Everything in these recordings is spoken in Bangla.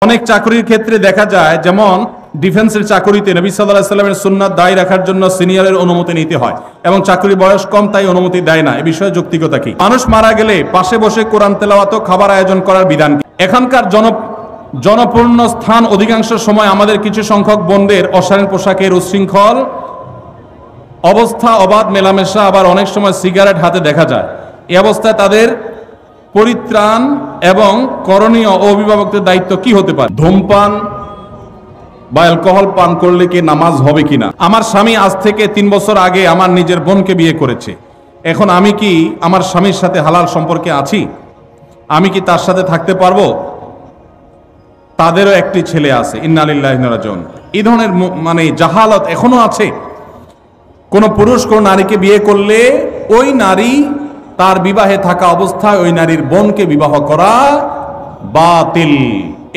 অনেক চাকরির ক্ষেত্রে দেখা যায়, যেমন ডিফেন্সের চাকরিতে নবী সাল্লাল্লাহু আলাইহি ওয়াসাল্লামের সুন্নাত দায়ী রাখার জন্য সিনিয়রের অনুমতি নিতে হয় এবং চাকরির বয়স কম তাই অনুমতি দেয় না। এ বিষয়ে যৌক্তিকতা কি? মানুষ মারা গেলে পাশে বসে কোরআন তেলাওয়াত ও খাবার আয়োজন করার বিধান কি? এখানকার জনপূর্ণ স্থান অধিকাংশ সময় আমাদের কিছু সংখ্যক বোনদের অশালীন পোশাকের উচ্ছৃঙ্খল অবস্থা, অবাধ মেলামেশা, আবার অনেক সময় সিগারেট হাতে দেখা যায়। এই অবস্থায় তাদের পরিত্রাণ এবং করণীয় ও অভিভাবকদের দায়িত্ব কি হতে পারে? ধূমপান বা অ্যালকোহল পান করলে কি নামাজ হবে কিনা? আমার স্বামী আজ থেকে 3 বছর আগে আমার নিজের বোনকে বিয়ে করেছে। এখন আমি কি আমার স্বামীর সাথে হালাল সম্পর্কে আছি? আমি কি তার সাথে থাকতে পারবো? তাদেরও একটি ছেলে আছে। ইন্না লিল্লাহি ওয়া ইন্না ইলাইহি রাজিউন। এই ধরনের জাহালত এখনো আছে। কোন পুরুষ কোন নারীকে বিয়ে করলে ওই নারী তার বিবাহে থাকা অবস্থায় ওই নারীর বোনকে বিবাহ করা বাতিল।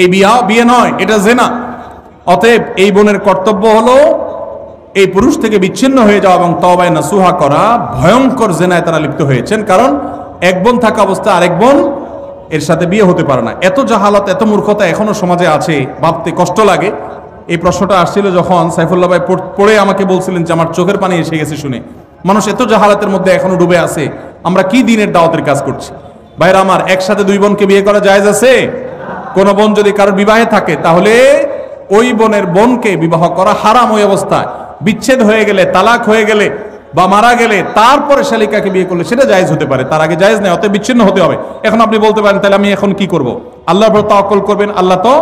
এই বিয়ে নয়, এটা জিনা। অতএব এই বোনের কর্তব্য হলো এই পুরুষ থেকে বিচ্ছিন্ন হয়ে যাওয়া এবং তওবায়ে নাসুহা করা। ভয়ঙ্কর জিনায় তারা লিপ্ত হয়েছেন, কারণ এক বোন থাকা অবস্থায় আরেক বোন এর সাথে বিয়ে হতে পারে না। এত জাহালত, এত মূর্খতা এখনো সমাজে আছে, ভাবতে কষ্ট লাগে। এই প্রশ্নটা আসছিল যখন সাইফুল্লাহ ভাই পড়ে আমাকে বলছিলেন যে আমার চোখের পানি এসে গেছে শুনে। মানুষ এত জাহালাতের মধ্যে এখনো ডুবে আছে। আমরা কি দিনের দাওয়াতের কাজ করছি? ভাইরা আমার, একসাথে 2 বোনকে বিয়ে করা জায়েজ আছে? কোন বোন যদি কারোর বিবাহে থাকে তাহলে ওই বোনের বোনকে বিবাহ করা হারাম। ওই অবস্থায় বিচ্ছেদ হয়ে গেলে, তালাক হয়ে গেলে বা মারা গেলে তারপরে শালিকাকে বিয়ে করলে সেটা জায়েজ হতে পারে, তার আগে জায়েজ নেই। অতএব বিচ্ছিন্ন হতে হবে। এখন আপনি বলতে পারেন তাহলে আমি এখন কি করব? আল্লাহর উপর তাওয়াক্কুল করবেন, আল্লাহ তো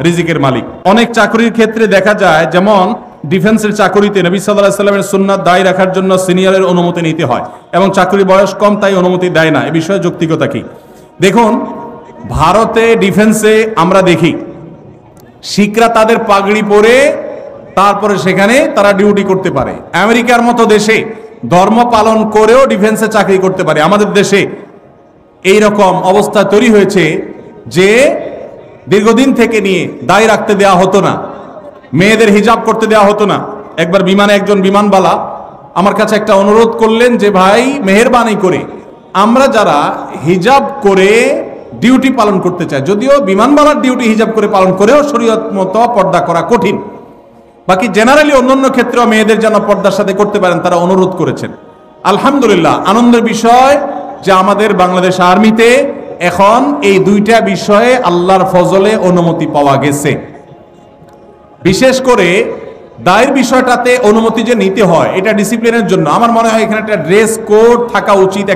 রিজিকের মালিক। অনেক চাকরির ক্ষেত্রে দেখা যায়, যেমন ডিফেন্সের চাকরিতে নবী সাল্লাল্লাহু আলাইহি ওয়াসাল্লামের সুন্নাত দায়ী রাখার জন্য সিনিয়রের অনুমতি নিতে হয় এবং চাকরির বয়স কম তাই অনুমতি দেয় না। এ বিষয়ে যৌক্তিকতা কি? দেখুন, ভারতে ডিফেন্সে আমরা দেখি শিখরা তাদের পাগড়ি পরে তারপরে সেখানে তারা ডিউটি করতে পারে। আমেরিকার মতো দেশে ধর্ম পালন করেও ডিফেন্সে চাকরি করতে পারে। আমাদের দেশে এই রকম অবস্থা তৈরি হয়েছে যে দীর্ঘদিন থেকে নিয়ে দায় রাখতে দেওয়া হতো না, মেয়েদের হিজাব করতে দেওয়া হতো না। একবার বিমানে একজন বিমানবালা আমার কাছে একটা অনুরোধ করলেন যে ভাই, মেহেরবানি করে আমরা যারা হিজাব করে ডিউটি পালন করতে চাই, যদিও বিমানবালার ডিউটি হিজাব করে পালন করেও শরীয়ত মতো পর্দা করা কঠিন, বাকি জেনারেলি অন্যান্য ক্ষেত্রেও মেয়েদের যেন পর্দার সাথে করতে পারেন তারা অনুরোধ করেছেন। আলহামদুলিল্লাহ, আনন্দের বিষয় যে আমাদের বাংলাদেশ আর্মিতে এখন এই 2টা বিষয়ে আল্লাহর ফজলে অনুমতি পাওয়া গেছে। বিশেষ করে দায়ের বিষয়টাতে অনুমতি যে নিতে হয় এটা ডিসিপ্লিনের জন্য। আমার মনে হয় এখানে একটা ড্রেস কোড থাকা উচিত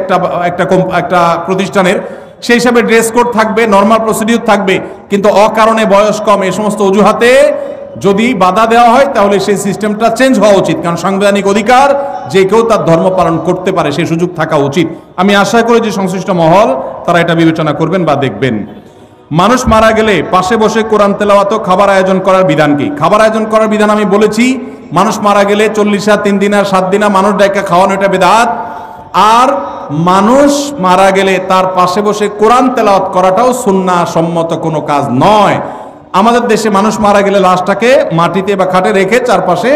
একটা প্রতিষ্ঠানের। সেই হিসাবে ড্রেস কোড থাকবে, নর্মাল প্রসিডিউর থাকবে, কিন্তু অকারণে বয়স কম এই সমস্ত অজুহাতে যদি বাধা দেওয়া হয় তাহলে সেই সিস্টেমটা চেঞ্জ হওয়া উচিত। কারণ সাংবিধানিক অধিকার, যে কেউ তার ধর্ম পালন করতে পারে, সেই সুযোগ থাকা উচিত। আমি আশা করি যে সংশ্লিষ্ট মহল তারা এটা বিবেচনা করবেন বা দেখবেন। মানুষ মারা গেলে পাশে বসে কোরআন তেলাওয়াত ও খাবার আয়োজন করার বিধান কি? খাবার আয়োজন করার বিধান আমি বলেছি। মানুষ মারা গেলে 40 3 দিন আর 7 দিন মানুষ ডাইকা খাওয়ানো, এটা বিদআত। আর মানুষ মারা গেলে তার পাশে বসে কোরআন তেলাওয়াত করাটাও সুন্নাহ সম্মত কোনো কাজ নয়। আমাদের দেশে মানুষ মারা গেলে লাশটাকে মাটিতে বা খাটে রেখে চারপাশে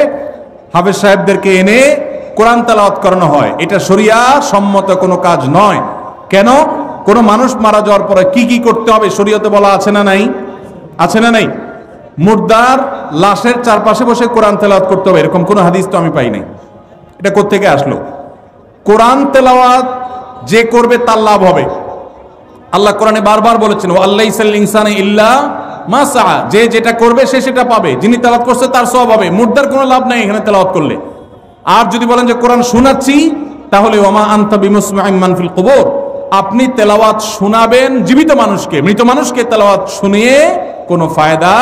হাফেজ সাহেবদেরকে এনে কোরআন তেলাওয়াত করানো হয়। এটা শরিয়া সম্মত কোনো কাজ নয়। কেন? কোনো মানুষ মারা যাওয়ার পরে কি কি করতে হবে শরীয়তে বলা আছে না নাই? আছে না নাই? মুর্দার লাশের চারপাশে বসে কোরআন তেলাওয়াত করতে হবে, এরকম কোনো হাদিস তো আমি পাই নাই। এটা কোত্থেকে আসলো? কোরআন তেলাওয়াত যে করবে তার লাভ হবে। আল্লাহ কোরআনে বারবার বলেছেন, ওয়া আল্লাইসাল ইনসানা ইল্লা মা সাআ, যে যেটা করবে সে সেটা পাবে। যিনি তেলাওয়াত করছে তার সওয়াব হবে। মুর্দার কোনো লাভ নাই এখানে তেলাওয়াত করলে। আর যদি বলেন যে কোরআন শোনাচ্ছি, তাহলে ওমা আনতা বিমুসমিইন মান ফিল কুবুর, আপনি তেলাওয়াত শোনাবেন জীবিত মানুষকে, মৃত মানুষকে তেলাওয়াত শুনিয়ে কোনো ফায়দা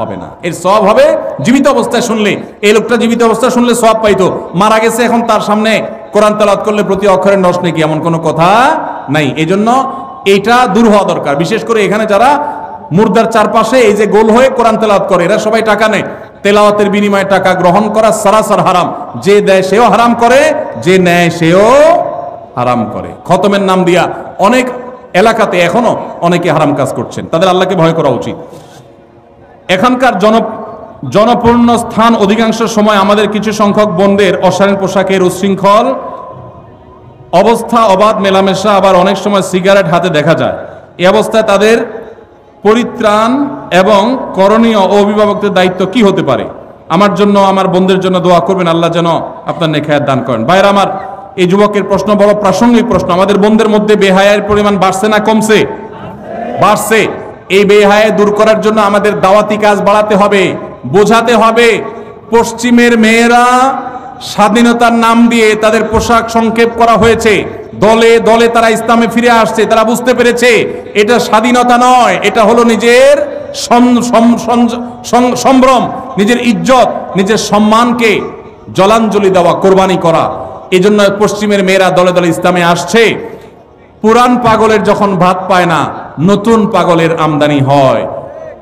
হবে না। এর সওয়াব হবে জীবিত অবস্থায় শুনলে। এই লোকটা জীবিত অবস্থায় শুনলে সওয়াব পাইতো, মারা গেছে, এখন তার সামনে কোরআন তেলাওয়াত করলে প্রতি অক্ষরে নষ্ট নাকি, এমন কোনো কথা নাই। এই জন্য এইটা দূর হওয়া দরকার। বিশেষ করে এখানে যারা মুর্দার চারপাশে এই যে গোল হয়ে কোরআন তেলাওয়াত করে, এরা সবাই টাকা নেয়। তেলাওয়াতের বিনিময়ে টাকা গ্রহণ করা সারাসার হারাম। যে দেয় সেও হারাম করে, যে নেয় সেও হারাম করে। খতমের নাম দিয়া অনেক এলাকাতে এখনো অনেকে হারাম কাজ করছেন, তাদের আল্লাহকে ভয় করা উচিত। এখানকার জনপূর্ণ স্থান অধিকাংশ সময় আমাদের কিছু সংখ্যক বোনদের অশালীন পোশাকের উচ্ছৃঙ্খল অবস্থা, অবাধ মেলামেশা, আবার অনেক সময় সিগারেট হাতে দেখা যায়। এই অবস্থায় তাদের পরিত্রাণ এবং করণীয় ও অভিভাবকদের দায়িত্ব কি হতে পারে? আমার জন্য, আমার বোনদের জন্য দোয়া করবেন, আল্লাহ যেন আপনার নেক হায়াত দান করেন। ভাইরা আমার, এই যুবকের প্রশ্ন বড় প্রাসঙ্গিক প্রশ্ন। আমাদের বোনদের মধ্যে বেহায়ার পরিমাণ বাড়ছে না কমছে? বাড়ছে। এই বেহায়া দূর করার জন্য আমাদের দাওয়াতি কাজ বাড়াতে হবে, বোঝাতে হবে। পশ্চিমের মেয়েরা স্বাধীনতার নাম দিয়ে তাদের পোশাক সংক্ষেপ করা হয়েছে, দলে দলে তারা ইসলামে ফিরে আসছে। তারা বুঝতে পেরেছে এটা স্বাধীনতা নয়, এটা হলো নিজের সম্ভ্রম, নিজের ইজ্জত, নিজের সম্মানকে জলাঞ্জলি দেওয়া, কোরবানি করা। এই জন্য পশ্চিমের মেয়েরা দলে দলে ইসলামে আসছে। পুরান পাগলের যখন ভাত পায় না, নতুন পাগলের আমদানি হয়।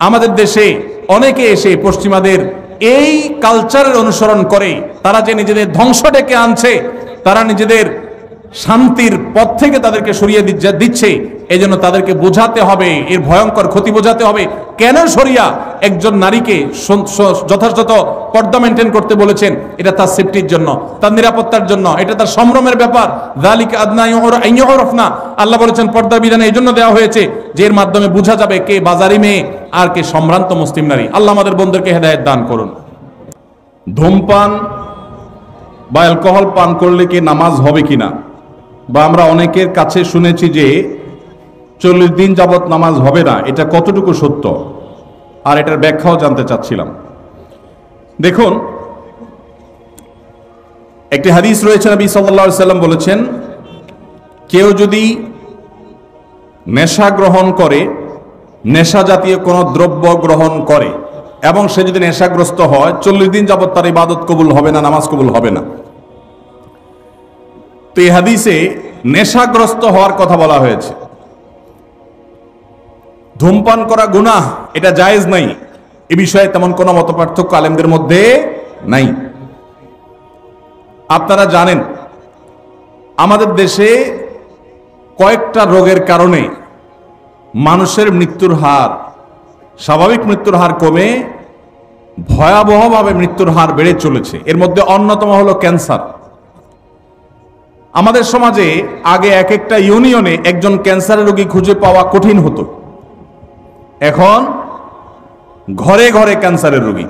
আমাদের দেশে অনেকে এসে পশ্চিমাদের এই কালচারের অনুসরণ করে তারা যে নিজেদের ধ্বংস ডেকে আনছে, তারা নিজেদের শান্তির পথ থেকে তাদেরকে সরিয়ে দিচ্ছে। এই জন্য তাদেরকে বোঝাতে হবে, এর ভয়ঙ্কর ক্ষতি বোঝাতে হবে। কেন শরিয়া একজন নারীকে যথাযথ পর্দা মেনটেন করতে বলেছেন? এটা তার সেফটির জন্য, তার নিরাপত্তার জন্য, এটা তার সম্ভ্রমের ব্যাপার। যালিকা আদনা আন ইউরাফনা, আল্লাহ বলেছেন পর্দা বিধান এই জন্য দেওয়া হয়েছে যে এর মাধ্যমে বোঝা যাবে কে বাজারি মেয়ে আর কে সম্ভ্রান্ত মুসলিম নারী। আল্লাহ আমাদের বোনদেরকে হেদায়েত দান করুন। ধূমপান বা অ্যালকোহল পান করলে কি নামাজ হবে কিনা, বা আমরা অনেকের কাছে শুনেছি যে 40 দিন যাবত নামাজ হবে না, এটা কতটুকু সত্য, আর এটার ব্যাখ্যাও জানতে চাচ্ছিলাম। দেখুন, একটি হাদিস রয়েছে, নবী সাল্লাল্লাহু আলাইহি সাল্লাম বলেছেন, কেউ যদি নেশা গ্রহণ করে, নেশা জাতীয় কোনো দ্রব্য গ্রহণ করে এবং সে যদি নেশাগ্রস্ত হয়, 40 দিন যাবত তার ইবাদত কবুল হবে না, নামাজ কবুল হবে না। তো এই হাদিসে নেশাগ্রস্ত হওয়ার কথা বলা হয়েছে। ধূমপান করা গুনাহ, এটা জায়েজ নাই, এ বিষয়ে তেমন কোনো মতপার্থক্য আলেমদের মধ্যে নাই। আপনারা জানেন আমাদের দেশে কয়েকটা রোগের কারণে মানুষের মৃত্যুর হার, স্বাভাবিক মৃত্যুর হার কমে ভয়াবহভাবে মৃত্যুর হার বেড়ে চলেছে। এর মধ্যে অন্যতম হলো ক্যান্সার। আমাদের সমাজে আগে এক একটা ইউনিয়নে একজন ক্যান্সারের রোগী খুঁজে পাওয়া কঠিন হতো, এখন ঘরে ঘরে ক্যান্সারের রোগী।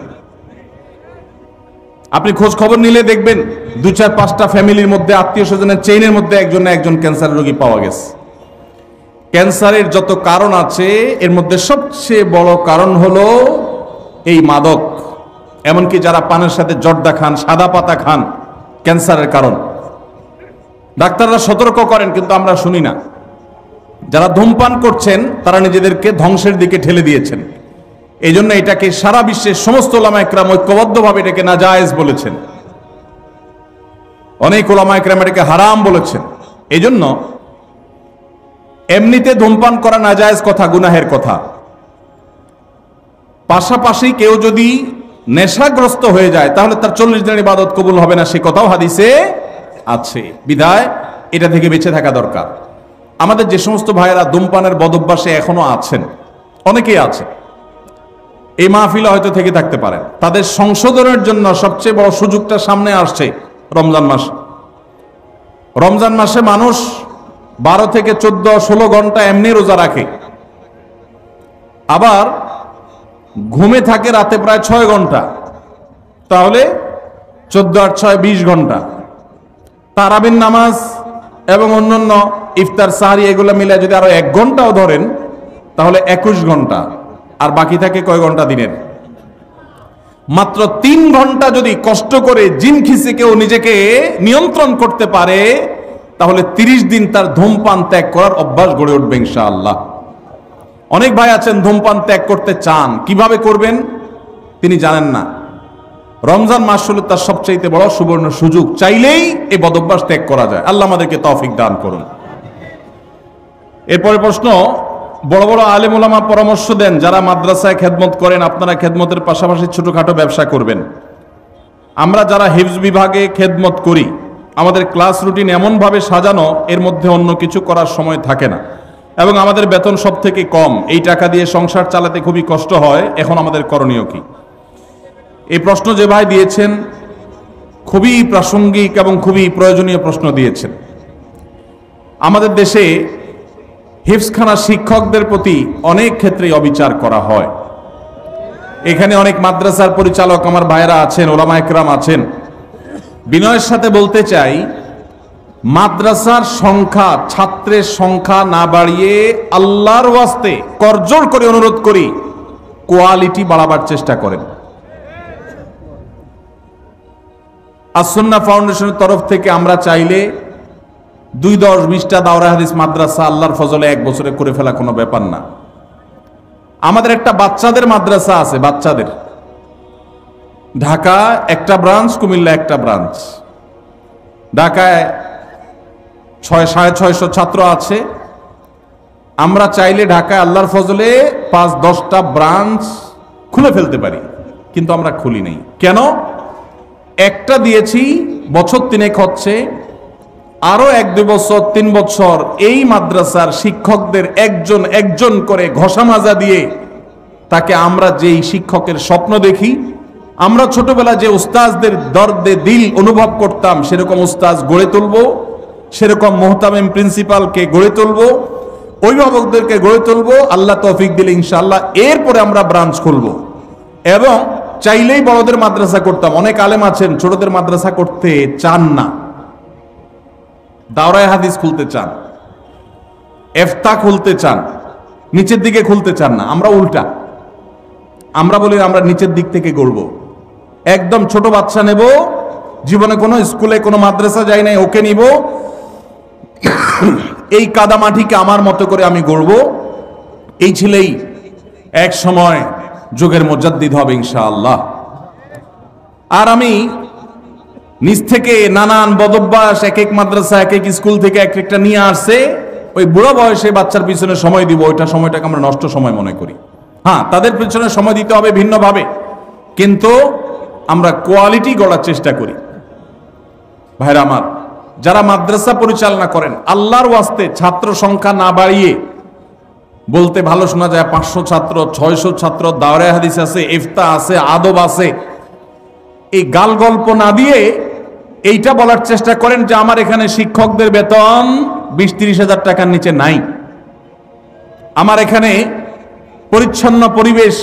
আপনি খোঁজ খবর নিলে দেখবেন 2-4-5টা ফ্যামিলির মধ্যে, আত্মীয় স্বজনের চেইনের মধ্যে একজন না একজন ক্যান্সারের রোগী পাওয়া গেছে। ক্যান্সারের যত কারণ আছে এর মধ্যে সবচেয়ে বড় কারণ হলো এই মাদক। এমনকি যারা পানের সাথে জর্দা খান, সাদা পাতা খান, ক্যান্সারের কারণ। ডাক্তাররা সতর্ক করেন কিন্তু আমরা শুনি না। যারা ধূমপান করছেন তারা নিজেদেরকে ধ্বংসের দিকে ঠেলে দিয়েছেন। এই জন্য এটাকে সারা বিশ্বের সমস্ত ওলামা একরাম ঐক্যবদ্ধভাবে এটাকে নাজায়েজ বলেছেন, অনেক ওলামা একরাম এটাকে হারাম বলেছেন। এই জন্য এমনিতে ধূমপান করা নাজায়েজ কথা, গুনাহের কথা। পাশাপাশি কেউ যদি নেশাগ্রস্ত হয়ে যায় তাহলে তার 40 দিনের ইবাদত কবুল হবে না, সে কথাও হাদিসে আছে। বিধায় এটা থেকে বেঁচে থাকা দরকার। আমাদের যে সমস্ত ভাইয়েরা ধূমপানের বদভ্যাসে এখনো আছেন, অনেকেই আছে, এই মাহফিলে হয়তো থেকে থাকতে পারেন, তাদের সংশোধনের জন্য সবচেয়ে বড় সুযোগটা সামনে আসছে রমজান মাস। রমজান মাসে মানুষ 12 থেকে 14-16 ঘন্টা এমনি রোজা রাখে, আবার ঘুমে থাকে রাতে প্রায় 6 ঘন্টা, তাহলে 14 আর 6 20 ঘন্টা। তারাবির নামাজ এবং অন্যান্য ইফতার সাহরি এগুলো মিলে যদি আরো 1 ঘন্টাও ধরেন তাহলে 21 ঘন্টা, আর বাকি থাকে কয় ঘন্টা দিনের? মাত্র 3 ঘন্টা যদি কষ্ট করে জিন খিসে কেউ নিজেকে নিয়ন্ত্রণ করতে পারে তাহলে 30 দিন তার ধূমপান ত্যাগ করার অভ্যাস গড়ে উঠবে ইনশাআল্লাহ। অনেক ভাই আছেন ধূমপান ত্যাগ করতে চান, কিভাবে করবেন তিনি জানেন না। রমজান মাস হলো তার সবচাইতে বড় সুবর্ণ সুযোগ, চাইলেই এই বদভ্যাস ত্যাগ করা যায়। আল্লাহ আমাদেরকে তৌফিক দান করুন। এরপরে প্রশ্ন, বড় বড় আলেম ওলামা পরামর্শ দেন যারা মাদ্রাসায় খেদমত করেন আপনারা খেদমতের পাশাপাশি ছোটখাটো ব্যবসা করবেন। আমরা যারা হিফজ বিভাগে খেদমত করি আমাদের ক্লাস রুটিন এমনভাবে সাজানো এর মধ্যে অন্য কিছু করার সময় থাকে না, এবং আমাদের বেতন সব থেকে কম। এই টাকা দিয়ে সংসার চালাতে খুবই কষ্ট হয়। এখন আমাদের করণীয় কি? এই প্রশ্ন যে ভাই দিয়েছেন খুবই প্রাসঙ্গিক এবং খুবই প্রয়োজনীয় প্রশ্ন দিয়েছেন। আমাদের দেশে হিফজখানা শিক্ষকদের প্রতি অনেক ক্ষেত্রে অবিচার করা হয়। এখানে অনেক মাদ্রাসার পরিচালক আমার ভাইরা আছেন, ওলামা একরাম আছেন। বিনয়ের সাথে বলতে চাই, মাদ্রাসার সংখ্যা, ছাত্রের সংখ্যা না বাড়িয়ে আল্লাহর ওয়াস্তে করজোড় করে অনুরোধ করি, কোয়ালিটি বাড়াবার চেষ্টা করেন। আস-সুন্নাহ ফাউন্ডেশনের তরফ থেকে আমরা চাইলে 2-10-20টা দাওরা হাদিস মাদ্রাসা আল্লাহর ফজলে এক বছরে করে ফেলা কোনো ব্যাপার না। আমাদের একটা বাচ্চাদের মাদ্রাসা আছে, বাচ্চাদের, ঢাকা একটা ব্রাঞ্চ, কুমিল্লা একটা ব্রাঞ্চ। ঢাকায় 600-650 ছাত্র আছে। আমরা চাইলে ঢাকায় আল্লাহর ফজলে 5-10টা ব্রাঞ্চ খুলে ফেলতে পারি, কিন্তু আমরা খুলি নেই। কেন? একটা দিয়েছি, বছর 3 হচ্ছে, আরো 1-2 বছর 3 বছর এই মাদ্রাসার শিক্ষকদের একজন একজন করে ঘষা মাজা দিয়ে তাকে আমরা যেই শিক্ষকের স্বপ্ন দেখি, আমরা ছোটবেলা যে উস্তাজদের দর্দে দিল অনুভব করতাম, সেরকম উস্তাজ গড়ে তুলব, সেরকম মুহতামিম প্রিন্সিপালকে গড়ে তুলব, অভিভাবকদেরকে গড়ে তুলব, আল্লাহ তৌফিক দিলে ইনশাআল্লাহ এরপরে আমরা ব্রাঞ্চ খুলব। এবং চাইলেই বড়দের মাদ্রাসা করতাম। অনেক আলেম আছেন ছোটদের মাদ্রাসা করতে চান না, দাওরায়ে হাদিস খুলতে চান, ইফতা খুলতে চান, নিচের দিকে খুলতে চান না। আমরা উল্টা, আমরা বলি আমরা নিচের দিক থেকে গড়ব। একদম ছোট বাচ্চা নেব, জীবনে কোনো স্কুলে কোনো মাদ্রাসা যাই নাই, ওকে নিব, এই কাদামাটিকে আমার মতো করে আমি গড়ব। এই ছেলেই এক সময় যুগের মুজাদ্দিদ হবে ইনশাআল্লাহ। আর আমি নিজ থেকে নানান বদভ্যাস এক এক মাদ্রাসা এক এক স্কুল থেকে এক একটা নিয়ে আসছে, ওই বুড়ো বয়সে বাচ্চার পিছনে সময় দিব, ওইটা সময়টাকে আমরা নষ্ট সময় মনে করি। হ্যাঁ, তাদের পিছনে সময় দিতে হবে ভিন্নভাবে, কিন্তু আমরা কোয়ালিটি গড়ার চেষ্টা করি। ভাইরা আমার, যারা মাদ্রাসা পরিচালনা করেন, আল্লাহর ওয়াস্তে ছাত্র সংখ্যা না বাড়িয়ে, বলতে ভালো শোনা যায় 500 ছাত্র, 600 ছাত্র, দাওরায়ে হাদিস আছে, ইফতা আছে, আদব আছে, এই গাল গল্প না দিয়ে এইটা বলার চেষ্টা করেন যে আমার এখানে শিক্ষকদের বেতন 20-30 হাজার টাকার নিচে নাই, আমার এখানে পরিচ্ছন্ন পরিবেশ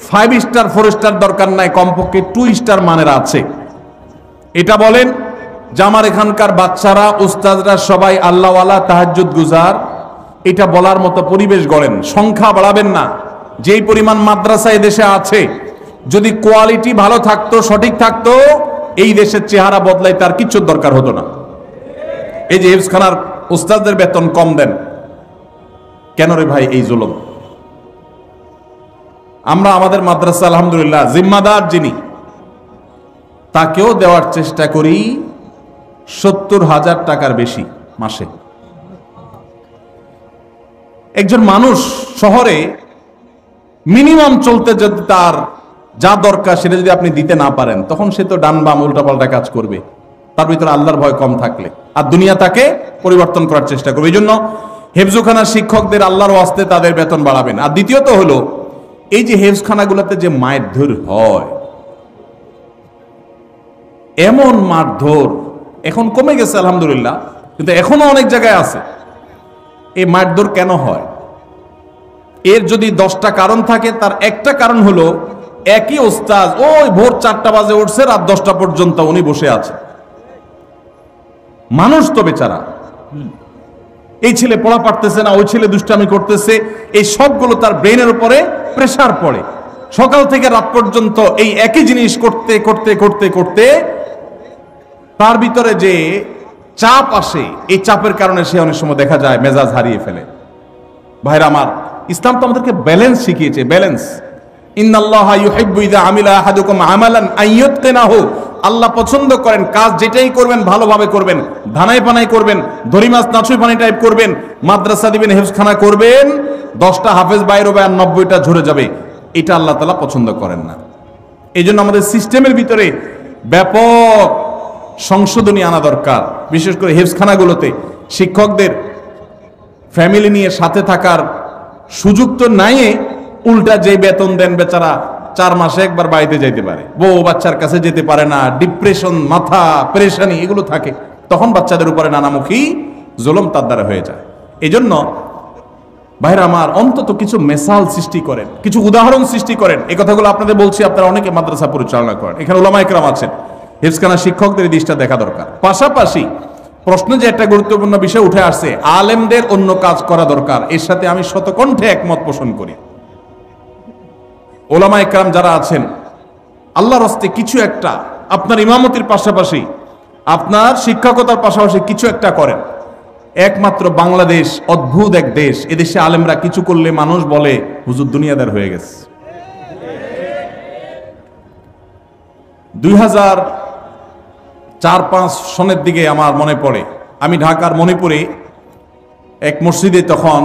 5 স্টার 4 স্টার দরকার নাই, কমপক্ষে 2 স্টার মানের আছে। এটা বলেন যে আমার এখানকার বাচ্চারা, উস্তাদরা সবাই আল্লাহওয়ালা, তাহাজ্জুদ গুজার, এটা বলার মতো পরিবেশ গড়েন। সংখ্যা বাড়াবেন না। যেই পরিমাণ মাদ্রাসা এদেশে আছে, যদি কোয়ালিটি ভালো থাকতো, সঠিক থাকতো, এই দেশের চেহারা বদলাই তার কিচ্ছু দরকার হতো না। এই যে হিফজখানার উস্তাদদের বেতন কম দেন কেন রে ভাই? এই জুলুম। আমরা আমাদের মাদ্রাসা আলহামদুলিল্লাহ জিম্মাদার যিনি, তাকেও দেওয়ার চেষ্টা করি 70,000 টাকার বেশি মাসে। একজন মানুষ শহরে মিনিমাম চলতে যদি তার যা দরকার সেটা যদি আপনি দিতে না পারেন, তখন সে তো ডান বাম উল্টাপাল্টা কাজ করবে। তার ভিতরে আল্লাহর ভয় কম থাকলে আর দুনিয়া তাকে পরিবর্তন করার চেষ্টা করবে। এই জন্য হেফজখানার শিক্ষকদের আল্লাহর ওয়াস্তে তাদের বেতন বাড়াবেন। আর দ্বিতীয়ত হলো, এই যে হেফজখানাগুলোতে যে মারধর হয়, এমন মারধর এখন কমে গেছে আলহামদুলিল্লাহ, কিন্তু এখনো অনেক জায়গায় আছে। এই মারধর কেন হয়? এর যদি 10টা কারণ থাকে, তার একটা কারণ হলো একই ওস্তাদ ওই ভোর 4টা বাজে উঠছে, রাত 10টা পর্যন্ত উনি বসে আছে। মানুষ তো বেচারা, এই ছেলে পড়া পারতেছে না, ওই ছেলে দুষ্টামি করতেছে, এই সবগুলো তার ব্রেনের উপরে প্রেসার পড়ে। সকাল থেকে রাত পর্যন্ত এই একই জিনিস করতে করতে করতে করতে তার ভিতরে যে চাপ আসে, এই চাপের কারণে সে অনেক সময় দেখা যায় মেজাজ হারিয়ে ফেলে। ভাইরা আমার, ইসলাম তো আমাদেরকে ব্যালেন্স শিখিয়েছে। ব্যালেন্স, ইন্নাল্লাহা ইউহিব্বু ইযা আমিলা আহাদুকুম আমালান আইয়ুতকিনাহু, আল্লাহ পছন্দ করেন কাজ যেটাই করবেন ভালোভাবে করবেন, ধানাই পানাই করবেন, ধরি মাছ নাচুই পানি টাইপ করবেন, মাদ্রাসা দিবেন, হেফজখানা করবেন, 10টা হাফেজ বাইর হবে আর 90টা ঝরে যাবে, এটা আল্লাহ তাআলা পছন্দ করেন না। এই জন্য আমাদের সিস্টেমের ভিতরে ব্যাপক সংশোধনী আনা দরকার। বিশেষ করে হেফজখানাগুলোতে শিক্ষকদের ফ্যামিলি নিয়ে সাথে থাকার সুযোগ তো নাই, উল্টা যে বেতন দেন বেচারা 4 মাসে একবার বাড়িতে যাইতে পারে, বউ বাচ্চার কাছে যেতে পারে না, ডিপ্রেশন, মাথা পেরেশানি এগুলো থাকে, তখন বাচ্চাদের উপরে নানামুখী জুলুম তার দ্বারা হয়ে যায়। এই জন্য ভাইরা আমার, অন্তত কিছু মেসাল সৃষ্টি করেন, কিছু উদাহরণ সৃষ্টি করেন। এই কথাগুলো আপনাদের বলছি, আপনারা অনেকে মাদ্রাসা পরিচালনা করেন, এখানে উলামা ইকরাম আছেন, হিফজখানা শিক্ষকদের এই দিকটা দেখা দরকার। পাশাপাশি প্রশ্নে যে একটা গুরুত্বপূর্ণ বিষয় উঠে আসছে, আলেমদের অন্য কাজ করা দরকার, এর সাথে আমি শতকণ্ঠে একমত পোষণ করি। উলামা ইকরাম যারা আছেন, আল্লাহর হস্তে কিছু একটা আপনার ইমামতির পাশাপাশি, আপনার শিক্ষকতার পাশাপাশি কিছু একটা করেন। একমাত্র বাংলাদেশ অদ্ভুত এক দেশ, এদেশে আলেমরা কিছু করলে মানুষ বলে হুজুর দুনিয়াদার হয়ে গেছে। 2004-05 সনের দিকে আমার মনে পড়ে, আমি ঢাকার মণিপুরে এক মসজিদে তখন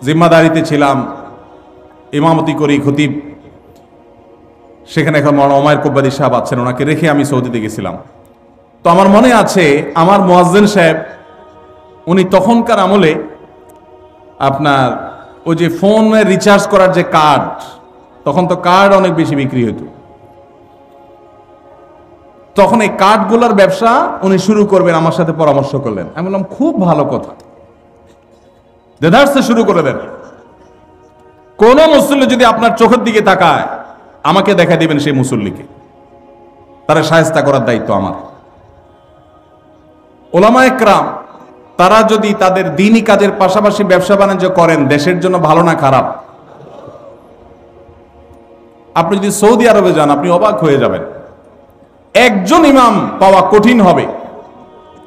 জিম্মাদারিতে ছিলাম, ইমামতি করি, খতিব সেখানে এখন মৌলানা ওমায়ের কুব্বাদি সাহেব আছেন, ওনাকে রেখে আমি সৌদিতে গেছিলাম। তো আমার মনে আছে আমার মুয়াজ্জিন সাহেব, উনি তখনকার আমলে আপনার ওই যে ফোনে রিচার্জ করার যে কার্ড, তখন তো কার্ড অনেক বেশি বিক্রি হতো, তখন এই কার্ডগুলোর ব্যবসা উনি শুরু করবেন, আমার সাথে পরামর্শ করলেন। আমি বললাম খুব ভালো কথা, দেদারসে শুরু করে দেন। কোন মুসল্লি যদি আপনার চোখের দিকে তাকায়, আমাকে দেখা দিবেন সেই মুসল্লিকে, তারা শায়েস্তা করার দায়িত্ব আমার। উলামা ইকরাম তারা যদি তাদের দ্বীনি কাজের পাশাপাশি ব্যবসা বাণিজ্য করেন, দেশের জন্য ভালো না খারাপ? আপনি যদি সৌদি আরবে যান, আপনি অবাক হয়ে যাবেন। একজন ইমাম পাওয়া কঠিন হবে,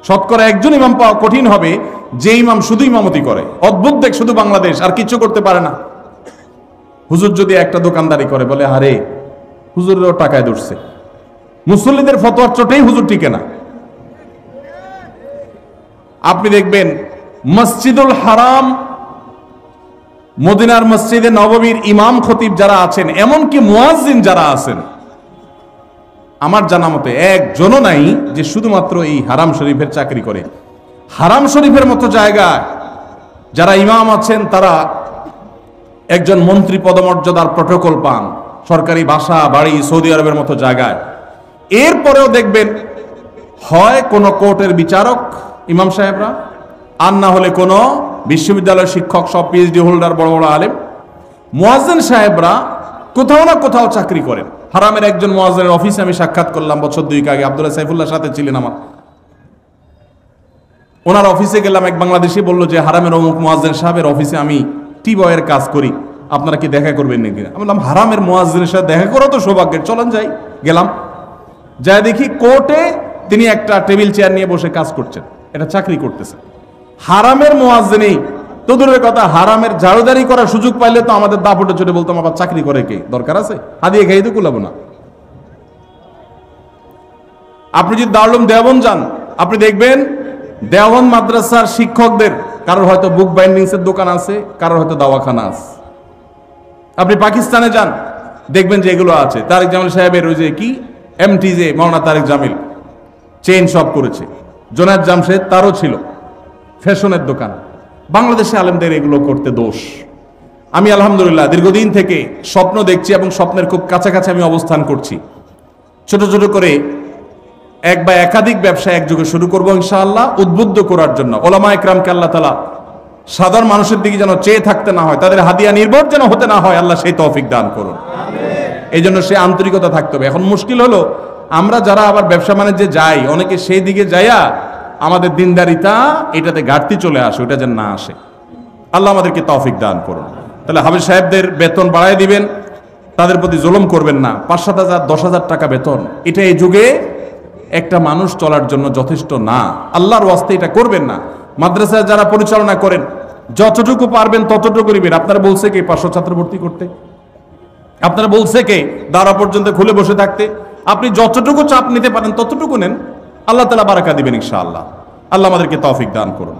শতকরা একজন ইমাম পাওয়া কঠিন হবে যে ইমাম শুধু ইমামতি করে। অদ্ভুত দেখ, শুধু বাংলাদেশ, আর কিছু করতে পারে না। হুজুর যদি একটা দোকানদারি করে, বলে আরে হুজুরেরও টাকায় ধরছে, মুসল্লিদের ফতোয়ার চোটেই হুজুর টিকে না। আপনি দেখবেন মসজিদুল হারাম, মদিনার মসজিদে নববীর ইমাম খতিব যারা আছেন, এমনকি মুয়াজ্জিন যারা আছেন, আমার জানা মতে একজনও নাই যে শুধুমাত্র এই হারাম শরীফের চাকরি করে। হারাম শরীফের মতো জায়গায় যারা ইমাম আছেন, তারা একজন মন্ত্রী পদমর্যাদার প্রটোকল পান, সরকারি বাসা বাড়ি, সৌদি আরবের মতো জায়গায়। এরপরেও দেখবেন হয় কোনো কোর্টের বিচারক ইমাম সাহেবরা, আর না হলে কোনো বিশ্ববিদ্যালয়ের শিক্ষক, সব পিএইচডি হোল্ডার, বড় বড় আলেম। মুয়াজ্জিন সাহেবরা কোথাও না কোথাও চাকরি করেন। হারামের একজন মুয়াজ্জিনের অফিসে আমি সাক্ষাৎ করলাম বছর 2 আগে, আব্দুল্লাহ সাইফুল্লাহ সাথে ছিলেন আমার। ওনার অফিসে গেলাম, এক বাংলাদেশি বলল যে হারামের অমুক মুয়াজ্জিন সাহেবের অফিসে আমি টি বয়ের কাজ করি, আপনারা কি দেখা করবেন নাকি? আমি বললাম হারামের মুয়াজ্জিনের সাথে দেখা করো তো সৌভাগ্যের, চলেন যাই। গেলাম, যাই দেখি কোর্টে তিনি একটা টেবিল চেয়ার নিয়ে বসে কাজ করছেন, এটা চাকরি করতেছেন। হারামের মুয়াজ্জিনই তো দূরের কথা, হারামের ঝাড়ুদারি করার সুযোগ পাইলে তো আমাদের দাপটে চড়ে বলতাম আবার চাকরি করে কে, দরকার আছে? হাদিয়ে খাই তো কুলাবো না। আপনি যদি দারুল দেওবন্দ যান, আপনি দেখবেন দেওবন্দ মাদ্রাসার শিক্ষকদের কারোর হয়তো বুক বাইন্ডিংস এর দোকান আছে, কারোর হয়তো দাওয়াখানা আছে। আপনি পাকিস্তানে যান, দেখবেন যে এগুলো আছে। তারেক জামিল সাহেবের ওই যে কি এমটিজে, মৌলানা তারেক জামিল চেইন শপ করেছে। জোনায়েদ জামশেদ, তারও ছিল ফ্যাশনের দোকান। বাংলাদেশে আলেমদের এগুলো করতে দোষ। আমি আলহামদুলিল্লাহ দীর্ঘদিন থেকে স্বপ্ন দেখছি এবং স্বপ্নের খুব কাছাকাছি আমি অবস্থান করছি। ছোট ছোট করে এক বা একাধিক ব্যবসা একযোগে শুরু করবো ইনশাআল্লাহ, উদ্বুদ্ধ করার জন্য। ওলামা ইকরামকে আল্লাহ তাআলা সাধারণ মানুষের দিকে যেন চেয়ে থাকতে না হয়, তাদের হাদিয়া নির্ভর যেন হতে না হয়, আল্লাহ সেই তৌফিক দান করুন। এই জন্য সে আন্তরিকতা থাকতে হবে। এখন মুশকিল হলো, আমরা যারা আবার ব্যবসা বাণিজ্যে যাই, অনেকে সেই দিকে যাইয়া আমাদের দিনদারিতা এটাতে ঘাটতি চলে আসে, ওটা যেন না আসে। আল্লাহ আমাদেরকে তৌফিক দান করুন। তাহলে হাফেজ সাহেবদের বেতন বাড়ায় দিবেন, তাদের প্রতি জুলুম করবেন না। 5-7 হাজার 10 হাজার টাকা বেতন, এটা এই যুগে একটা মানুষ চলার জন্য যথেষ্ট না। আল্লাহর ওয়াস্তে এটা করবেন না। মাদ্রাসা যারা পরিচালনা করেন, যতটুকু পারবেন ততটুকু করিবেন। আপনারা বলছে কে 500 ছাত্র ভর্তি করতে? আপনারা বলছে কে দাঁড়া পর্যন্ত খুলে বসে থাকতে? আপনি যতটুকু চাপ নিতে পারেন ততটুকু নেন, আল্লাহ তাআলা বারাকা দিবেন ইনশাআল্লাহ। আল্লাহ আমাদেরকে তৌফিক দান করুন।